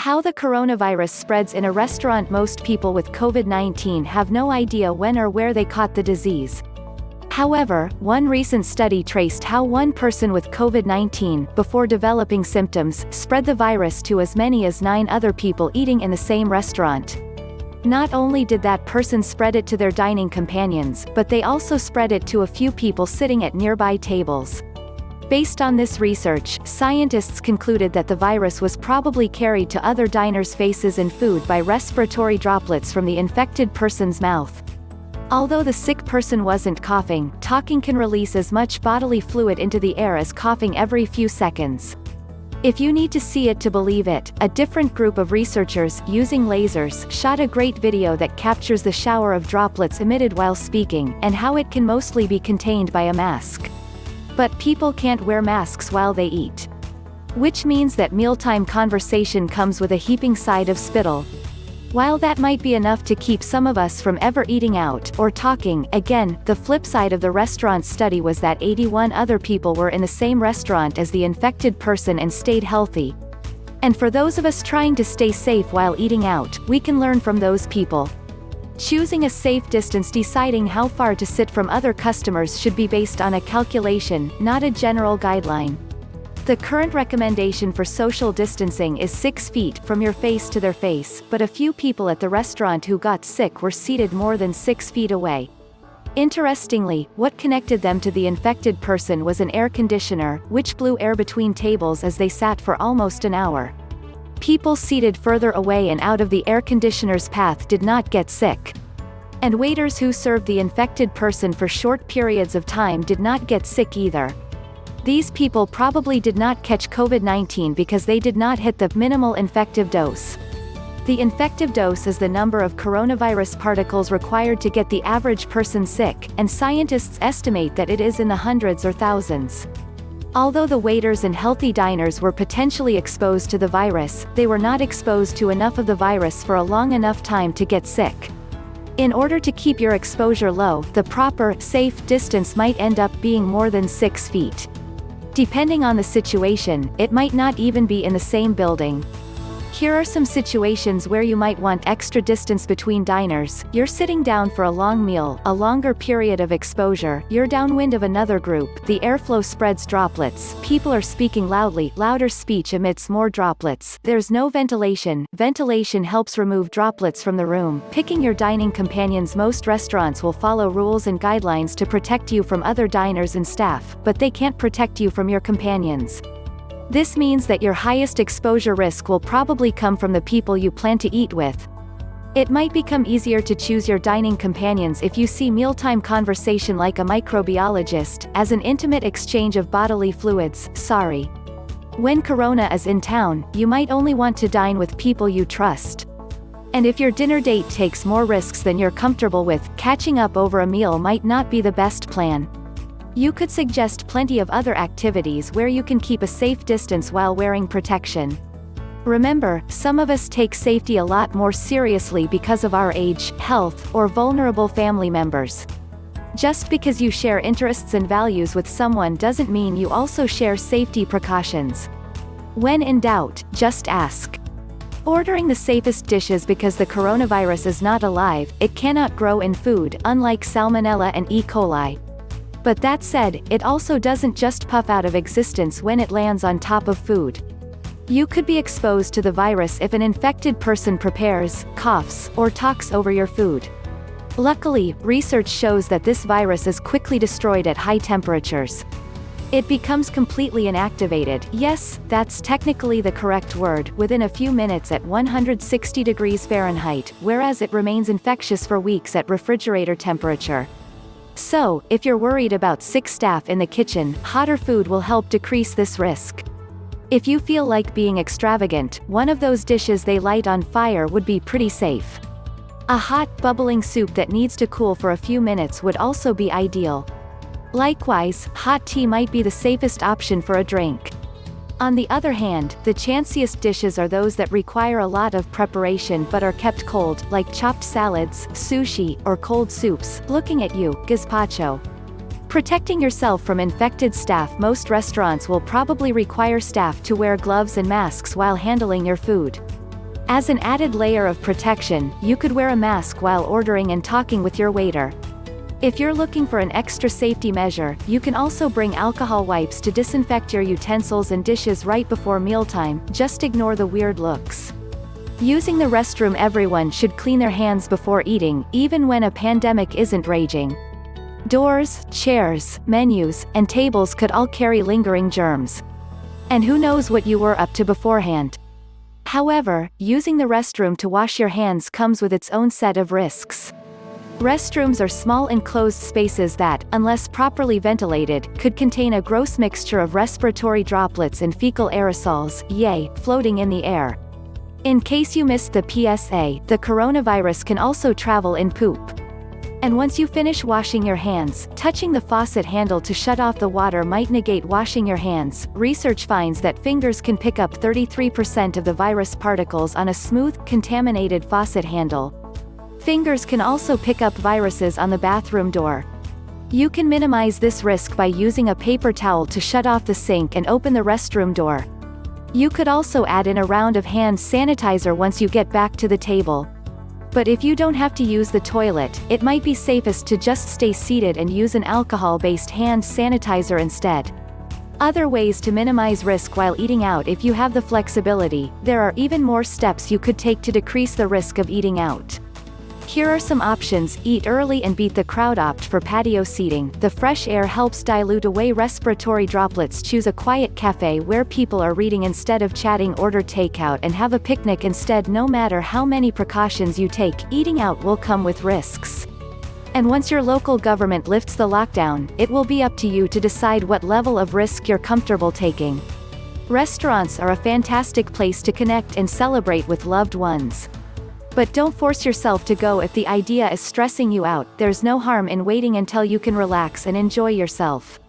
How the coronavirus spreads in a restaurant. Most people with COVID-19 have no idea when or where they caught the disease. However, one recent study traced how one person with COVID-19, before developing symptoms, spread the virus to as many as 9 other people eating in the same restaurant. Not only did that person spread it to their dining companions, but they also spread it to a few people sitting at nearby tables. Based on this research, scientists concluded that the virus was probably carried to other diners' faces and food by respiratory droplets from the infected person's mouth. Although the sick person wasn't coughing, talking can release as much bodily fluid into the air as coughing every few seconds. If you need to see it to believe it, a different group of researchers, using lasers, shot a great video that captures the shower of droplets emitted while speaking, and how it can mostly be contained by a mask. But people can't wear masks while they eat. Which means that mealtime conversation comes with a heaping side of spittle. While that might be enough to keep some of us from ever eating out, or talking, again, the flip side of the restaurant study was that 81 other people were in the same restaurant as the infected person and stayed healthy. And for those of us trying to stay safe while eating out, we can learn from those people. Choosing a safe distance. Deciding how far to sit from other customers should be based on a calculation, not a general guideline. The current recommendation for social distancing is 6 feet from your face to their face, but a few people at the restaurant who got sick were seated more than 6 feet away. Interestingly, what connected them to the infected person was an air conditioner, which blew air between tables as they sat for almost an hour. People seated further away and out of the air conditioner's path did not get sick. And waiters who served the infected person for short periods of time did not get sick either. These people probably did not catch COVID-19 because they did not hit the minimal infective dose. The infective dose is the number of coronavirus particles required to get the average person sick, and scientists estimate that it is in the hundreds or thousands. Although the waiters and healthy diners were potentially exposed to the virus, they were not exposed to enough of the virus for a long enough time to get sick. In order to keep your exposure low, the proper, safe distance might end up being more than 6 feet. Depending on the situation, it might not even be in the same building. Here are some situations where you might want extra distance between diners. You're sitting down for a long meal, a longer period of exposure, you're downwind of another group, the airflow spreads droplets, people are speaking loudly, louder speech emits more droplets, there's no ventilation, ventilation helps remove droplets from the room, picking your dining companions. Most restaurants will follow rules and guidelines to protect you from other diners and staff, but they can't protect you from your companions. This means that your highest exposure risk will probably come from the people you plan to eat with. It might become easier to choose your dining companions if you see mealtime conversation like a microbiologist, as an intimate exchange of bodily fluids. When Corona is in town, you might only want to dine with people you trust. And if your dinner date takes more risks than you're comfortable with, catching up over a meal might not be the best plan. You could suggest plenty of other activities where you can keep a safe distance while wearing protection. Remember, some of us take safety a lot more seriously because of our age, health, or vulnerable family members. Just because you share interests and values with someone doesn't mean you also share safety precautions. When in doubt, just ask. Ordering the safest dishes. Because the coronavirus is not alive, it cannot grow in food, unlike Salmonella and E. coli. But that said, it also doesn't just puff out of existence when it lands on top of food. You could be exposed to the virus if an infected person prepares, coughs, or talks over your food. Luckily, research shows that this virus is quickly destroyed at high temperatures. It becomes completely inactivated, yes, that's technically the correct word, within a few minutes at 160 degrees Fahrenheit, whereas it remains infectious for weeks at refrigerator temperature. So, if you're worried about sick staff in the kitchen, hotter food will help decrease this risk. If you feel like being extravagant, one of those dishes they light on fire would be pretty safe. A hot, bubbling soup that needs to cool for a few minutes would also be ideal. Likewise, hot tea might be the safest option for a drink. On the other hand, the chanciest dishes are those that require a lot of preparation but are kept cold, like chopped salads, sushi, or cold soups. Looking at you, gazpacho. Protecting yourself from infected staff. Most restaurants will probably require staff to wear gloves and masks while handling your food. As an added layer of protection, you could wear a mask while ordering and talking with your waiter. If you're looking for an extra safety measure, you can also bring alcohol wipes to disinfect your utensils and dishes right before mealtime. Just ignore the weird looks. Using the restroom. Everyone should clean their hands before eating, even when a pandemic isn't raging. Doors, chairs, menus, and tables could all carry lingering germs. And who knows what you were up to beforehand. However, using the restroom to wash your hands comes with its own set of risks. Restrooms are small enclosed spaces that, unless properly ventilated, could contain a gross mixture of respiratory droplets and fecal aerosols, floating in the air. In case you missed the PSA, the coronavirus can also travel in poop. And once you finish washing your hands, touching the faucet handle to shut off the water might negate washing your hands. Research finds that fingers can pick up 33% of the virus particles on a smooth, contaminated faucet handle. Fingers can also pick up viruses on the bathroom door. You can minimize this risk by using a paper towel to shut off the sink and open the restroom door. You could also add in a round of hand sanitizer once you get back to the table. But if you don't have to use the toilet, it might be safest to just stay seated and use an alcohol-based hand sanitizer instead. Other ways to minimize risk while eating out. If you have the flexibility, there are even more steps you could take to decrease the risk of eating out. Here are some options. Eat early and beat the crowd. Opt for patio seating. The fresh air helps dilute away respiratory droplets. Choose a quiet cafe where people are reading instead of chatting. Order takeout and have a picnic instead. No matter how many precautions you take, eating out will come with risks. And once your local government lifts the lockdown, it will be up to you to decide what level of risk you're comfortable taking. Restaurants are a fantastic place to connect and celebrate with loved ones. But don't force yourself to go if the idea is stressing you out. There's no harm in waiting until you can relax and enjoy yourself.